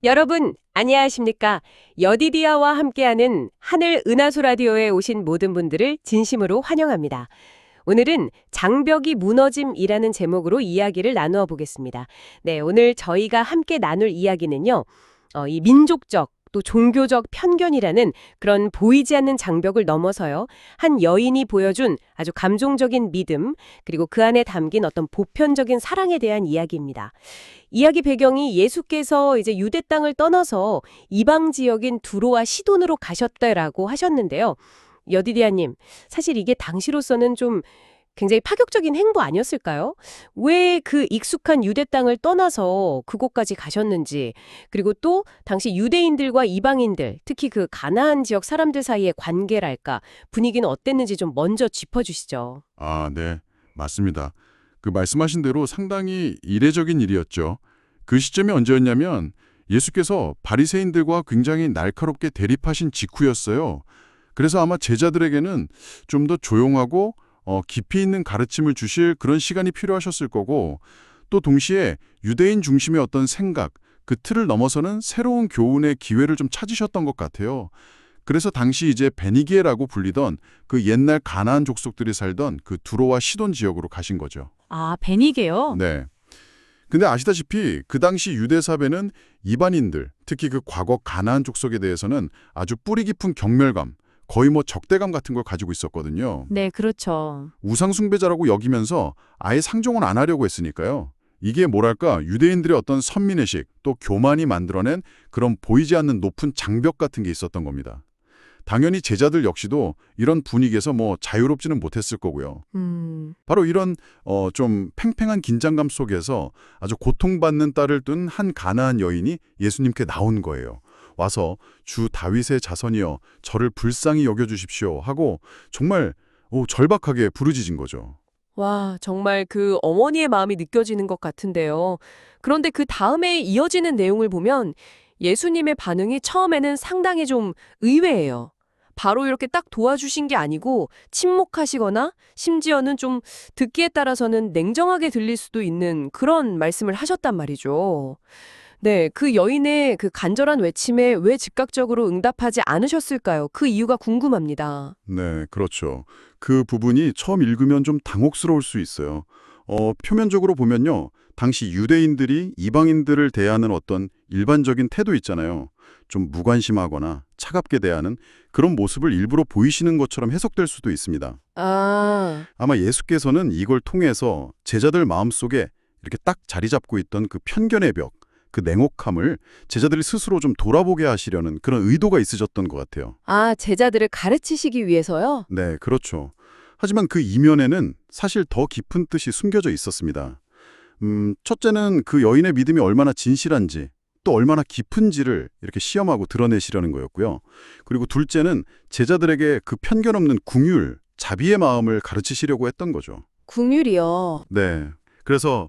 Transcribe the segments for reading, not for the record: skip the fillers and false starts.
여러분, 안녕하십니까? 여디디아와 함께하는 하늘 은하수 라디오에 오신 모든 분들을 진심으로 환영합니다. 오늘은 장벽이 무너짐이라는 제목으로 이야기를 나누어 보겠습니다. 네, 오늘 저희가 함께 나눌 이야기는요. 이 민족적 또 종교적 편견이라는 그런 보이지 않는 장벽을 넘어서요. 한 여인이 보여준 아주 감동적인 믿음, 그리고 그 안에 담긴 어떤 보편적인 사랑에 대한 이야기입니다. 이야기 배경이 예수께서 이제 유대 땅을 떠나서 이방 지역인 두로와 시돈으로 가셨다라고 하셨는데요. 여디디아님, 사실 이게 당시로서는 좀 굉장히 파격적인 행보 아니었을까요? 왜 그 익숙한 유대 땅을 떠나서 그곳까지 가셨는지, 그리고 또 당시 유대인들과 이방인들, 특히 그 가나안 지역 사람들 사이의 관계랄까, 분위기는 어땠는지 좀 먼저 짚어주시죠. 네, 맞습니다. 그 말씀하신 대로 상당히 이례적인 일이었죠. 그 시점이 언제였냐면 예수께서 바리새인들과 굉장히 날카롭게 대립하신 직후였어요. 그래서 아마 제자들에게는 좀 더 조용하고 깊이 있는 가르침을 주실 그런 시간이 필요하셨을 거고, 또 동시에 유대인 중심의 어떤 생각, 그 틀을 넘어서는 새로운 교훈의 기회를 좀 찾으셨던 것 같아요. 그래서 당시 이제 베니게라고 불리던 그 옛날 가나안 족속들이 살던 그 두로와 시돈 지역으로 가신 거죠. 아, 베니게요? 네. 근데 아시다시피 그 당시 유대사회는 이반인들, 특히 그 과거 가나안 족속에 대해서는 아주 뿌리 깊은 경멸감, 거의 적대감 같은 걸 가지고 있었거든요. 네, 그렇죠. 우상 숭배자라고 여기면서 아예 상종은 안 하려고 했으니까요. 이게 뭐랄까 유대인들의 어떤 선민의식 또 교만이 만들어낸 그런 보이지 않는 높은 장벽 같은 게 있었던 겁니다. 당연히 제자들 역시도 이런 분위기에서 자유롭지는 못했을 거고요. 바로 이런 좀 팽팽한 긴장감 속에서 아주 고통받는 딸을 둔 한 가나안 여인이 예수님께 나온 거예요. 와서 주 다윗의 자손이여 저를 불쌍히 여겨주십시오 하고 정말 절박하게 부르짖은 거죠. 와, 정말 그 어머니의 마음이 느껴지는 것 같은데요. 그런데 그 다음에 이어지는 내용을 보면 예수님의 반응이 처음에는 상당히 좀 의외예요. 바로 이렇게 딱 도와주신 게 아니고 침묵하시거나 심지어는 좀 듣기에 따라서는 냉정하게 들릴 수도 있는 그런 말씀을 하셨단 말이죠. 네, 그 여인의 그 간절한 외침에 왜 즉각적으로 응답하지 않으셨을까요? 그 이유가 궁금합니다. 네, 그렇죠. 그 부분이 처음 읽으면 좀 당혹스러울 수 있어요. 표면적으로 보면요. 당시 유대인들이 이방인들을 대하는 어떤 일반적인 태도 있잖아요. 좀 무관심하거나 차갑게 대하는 그런 모습을 일부러 보이시는 것처럼 해석될 수도 있습니다. 아마 예수께서는 이걸 통해서 제자들 마음속에 이렇게 딱 자리 잡고 있던 그 편견의 벽, 그 냉혹함을 제자들이 스스로 좀 돌아보게 하시려는 그런 의도가 있으셨던 것 같아요. 제자들을 가르치시기 위해서요? 네, 그렇죠. 하지만 그 이면에는 사실 더 깊은 뜻이 숨겨져 있었습니다. 첫째는 그 여인의 믿음이 얼마나 진실한지, 또 얼마나 깊은지를 이렇게 시험하고 드러내시려는 거였고요. 그리고 둘째는 제자들에게 그 편견 없는 긍휼, 자비의 마음을 가르치시려고 했던 거죠. 긍휼이요. 네. 그래서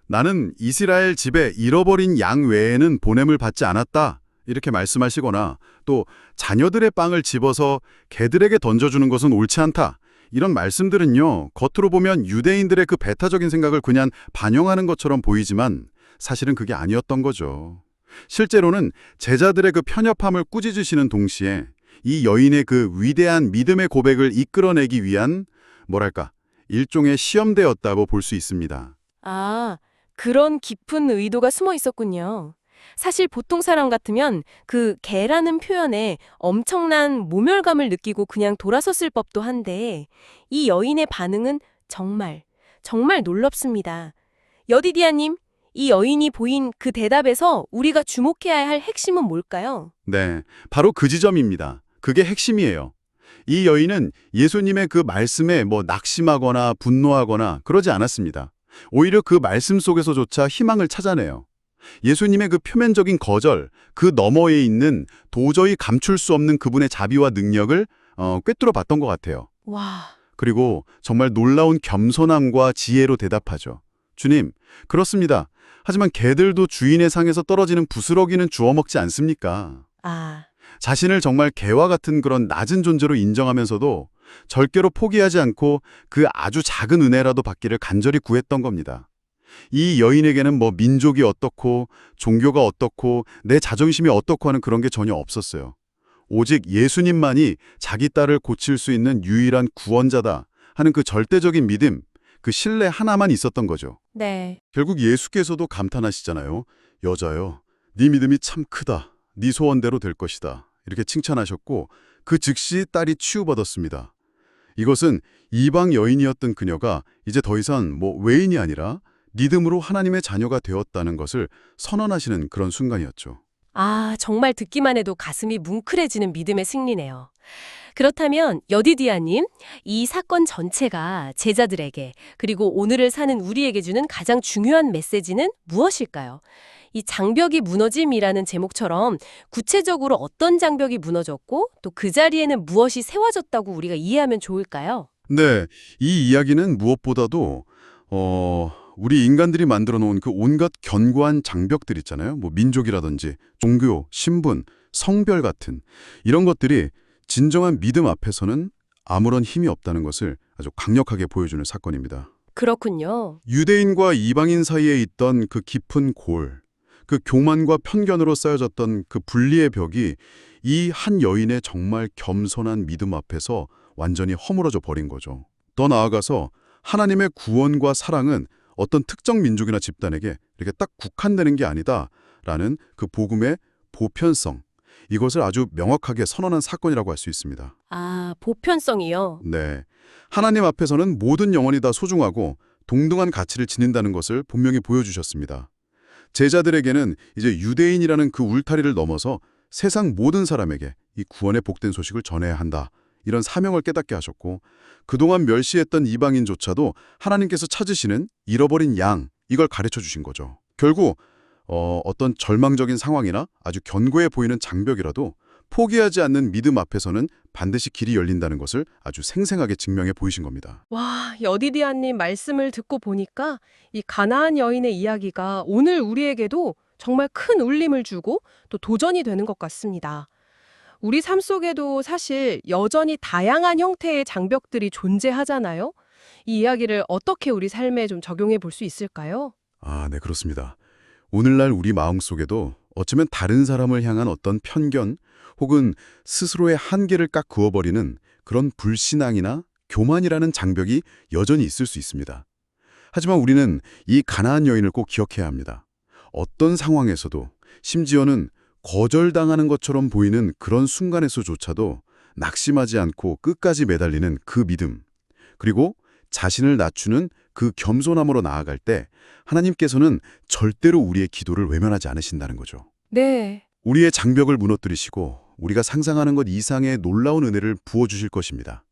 나는 이스라엘 집에 잃어버린 양 외에는 보냄을 받지 않았다. 이렇게 말씀하시거나 또 자녀들의 빵을 집어서 개들에게 던져주는 것은 옳지 않다. 이런 말씀들은요. 겉으로 보면 유대인들의 그 배타적인 생각을 그냥 반영하는 것처럼 보이지만 사실은 그게 아니었던 거죠. 실제로는 제자들의 그 편협함을 꾸짖으시는 동시에 이 여인의 그 위대한 믿음의 고백을 이끌어내기 위한 뭐랄까 일종의 시험대였다고 볼 수 있습니다. 그런 깊은 의도가 숨어 있었군요. 사실 보통 사람 같으면 그 개라는 표현에 엄청난 모멸감을 느끼고 그냥 돌아섰을 법도 한데 이 여인의 반응은 정말, 정말 놀랍습니다. 여디디아님, 이 여인이 보인 그 대답에서 우리가 주목해야 할 핵심은 뭘까요? 네, 바로 그 지점입니다. 그게 핵심이에요. 이 여인은 예수님의 그 말씀에 낙심하거나 분노하거나 그러지 않았습니다. 오히려 그 말씀 속에서조차 희망을 찾아내요. 예수님의 그 표면적인 거절, 그 너머에 있는 도저히 감출 수 없는 그분의 자비와 능력을 꿰뚫어 봤던 것 같아요. 와, 그리고 정말 놀라운 겸손함과 지혜로 대답하죠. 주님, 그렇습니다. 하지만 개들도 주인의 상에서 떨어지는 부스러기는 주워 먹지 않습니까? 자신을 정말 개와 같은 그런 낮은 존재로 인정하면서도 절대로 포기하지 않고 그 아주 작은 은혜라도 받기를 간절히 구했던 겁니다. 이 여인에게는 뭐 민족이 어떻고 종교가 어떻고 내 자존심이 어떻고 하는 그런 게 전혀 없었어요. 오직 예수님만이 자기 딸을 고칠 수 있는 유일한 구원자다 하는 그 절대적인 믿음, 그 신뢰 하나만 있었던 거죠. 네. 결국 예수께서도 감탄하시잖아요. 여자여, 네 믿음이 참 크다. 네 소원대로 될 것이다. 이렇게 칭찬하셨고 그 즉시 딸이 치유받았습니다. 이것은 이방 여인이었던 그녀가 이제 더 이상 뭐 외인이 아니라 믿음으로 하나님의 자녀가 되었다는 것을 선언하시는 그런 순간이었죠. 아, 정말 듣기만 해도 가슴이 뭉클해지는 믿음의 승리네요. 그렇다면 여디디아님, 이 사건 전체가 제자들에게 그리고 오늘을 사는 우리에게 주는 가장 중요한 메시지는 무엇일까요? 이 장벽이 무너짐이라는 제목처럼 구체적으로 어떤 장벽이 무너졌고 또 그 자리에는 무엇이 세워졌다고 우리가 이해하면 좋을까요? 네, 이 이야기는 무엇보다도 우리 인간들이 만들어 놓은 그 온갖 견고한 장벽들 있잖아요. 뭐 민족이라든지 종교, 신분, 성별 같은 이런 것들이 진정한 믿음 앞에서는 아무런 힘이 없다는 것을 아주 강력하게 보여주는 사건입니다. 그렇군요. 유대인과 이방인 사이에 있던 그 깊은 골, 그 교만과 편견으로 쌓여졌던 그 분리의 벽이 이 한 여인의 정말 겸손한 믿음 앞에서 완전히 허물어져 버린 거죠. 더 나아가서 하나님의 구원과 사랑은 어떤 특정 민족이나 집단에게 이렇게 딱 국한되는 게 아니다라는 그 복음의 보편성, 이것을 아주 명확하게 선언한 사건이라고 할 수 있습니다. 아, 보편성이요. 네, 하나님 앞에서는 모든 영혼이 다 소중하고 동등한 가치를 지닌다는 것을 분명히 보여주셨습니다. 제자들에게는 이제 유대인이라는 그 울타리를 넘어서 세상 모든 사람에게 이 구원의 복된 소식을 전해야 한다. 이런 사명을 깨닫게 하셨고 그동안 멸시했던 이방인조차도 하나님께서 찾으시는 잃어버린 양, 이걸 가르쳐 주신 거죠. 결국 어떤 절망적인 상황이나 아주 견고해 보이는 장벽이라도 포기하지 않는 믿음 앞에서는 반드시 길이 열린다는 것을 아주 생생하게 증명해 보이신 겁니다. 와, 여디디아님 말씀을 듣고 보니까 이 가나안 여인의 이야기가 오늘 우리에게도 정말 큰 울림을 주고 또 도전이 되는 것 같습니다. 우리 삶 속에도 사실 여전히 다양한 형태의 장벽들이 존재하잖아요. 이 이야기를 어떻게 우리 삶에 좀 적용해 볼 수 있을까요? 아, 네, 그렇습니다. 오늘날 우리 마음속에도 어쩌면 다른 사람을 향한 어떤 편견 혹은 스스로의 한계를 꽉 그어버리는 그런 불신앙이나 교만이라는 장벽이 여전히 있을 수 있습니다. 하지만 우리는 이 가나안 여인을 꼭 기억해야 합니다. 어떤 상황에서도 심지어는 거절당하는 것처럼 보이는 그런 순간에서조차도 낙심하지 않고 끝까지 매달리는 그 믿음, 그리고 자신을 낮추는 그 겸손함으로 나아갈 때 하나님께서는 절대로 우리의 기도를 외면하지 않으신다는 거죠. 네. 우리의 장벽을 무너뜨리시고 우리가 상상하는 것 이상의 놀라운 은혜를 부어주실 것입니다.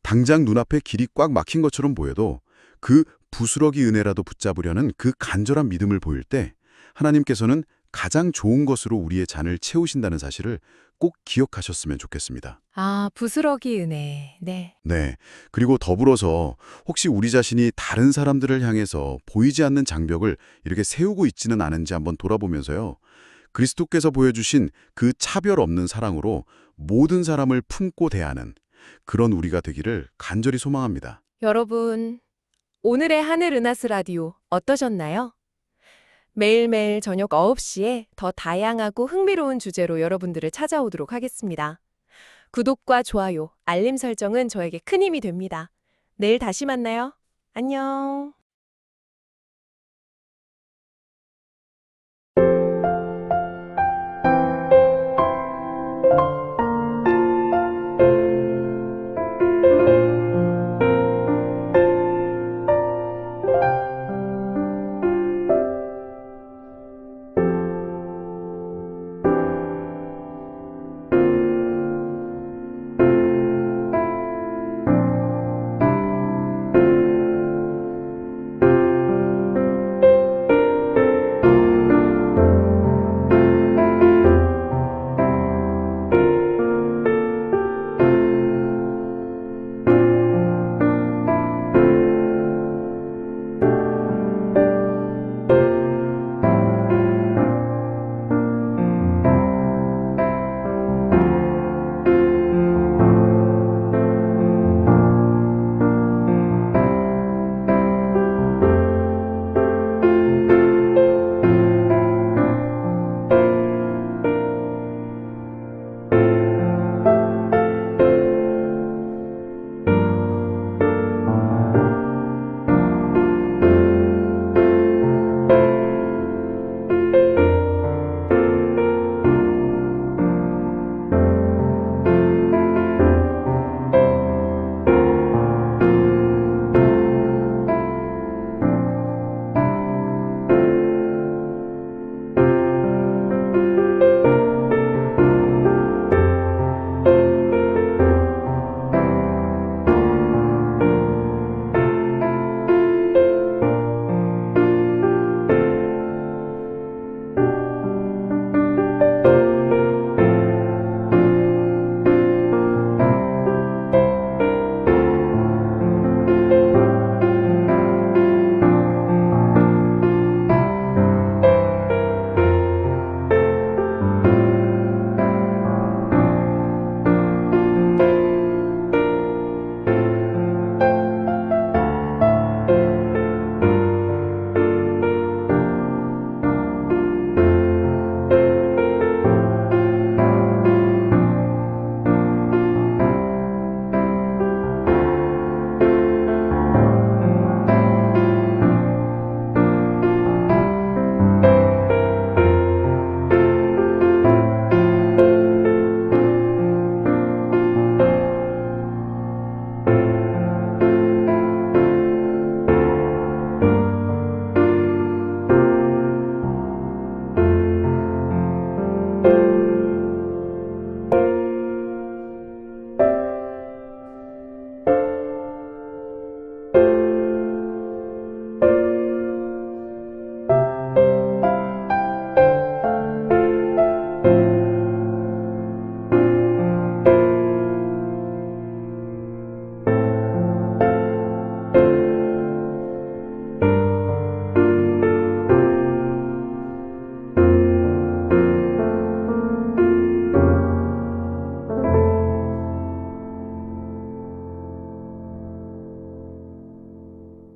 당장 눈앞에 길이 꽉 막힌 것처럼 보여도 그 부스러기 은혜라도 붙잡으려는 그 간절한 믿음을 보일 때 하나님께서는 가장 좋은 것으로 우리의 잔을 채우신다는 사실을 꼭 기억하셨으면 좋겠습니다. 아, 부스러기 은혜. 네. 네. 그리고 더불어서 혹시 우리 자신이 다른 사람들을 향해서 보이지 않는 장벽을 이렇게 세우고 있지는 않은지 한번 돌아보면서요. 그리스도께서 보여주신 그 차별 없는 사랑으로 모든 사람을 품고 대하는 그런 우리가 되기를 간절히 소망합니다. 여러분, 오늘의 하늘 은하스 라디오 어떠셨나요? 매일매일 저녁 9시에 더 다양하고 흥미로운 주제로 여러분들을 찾아오도록 하겠습니다. 구독과 좋아요, 알림 설정은 저에게 큰 힘이 됩니다. 내일 다시 만나요. 안녕. 같아요.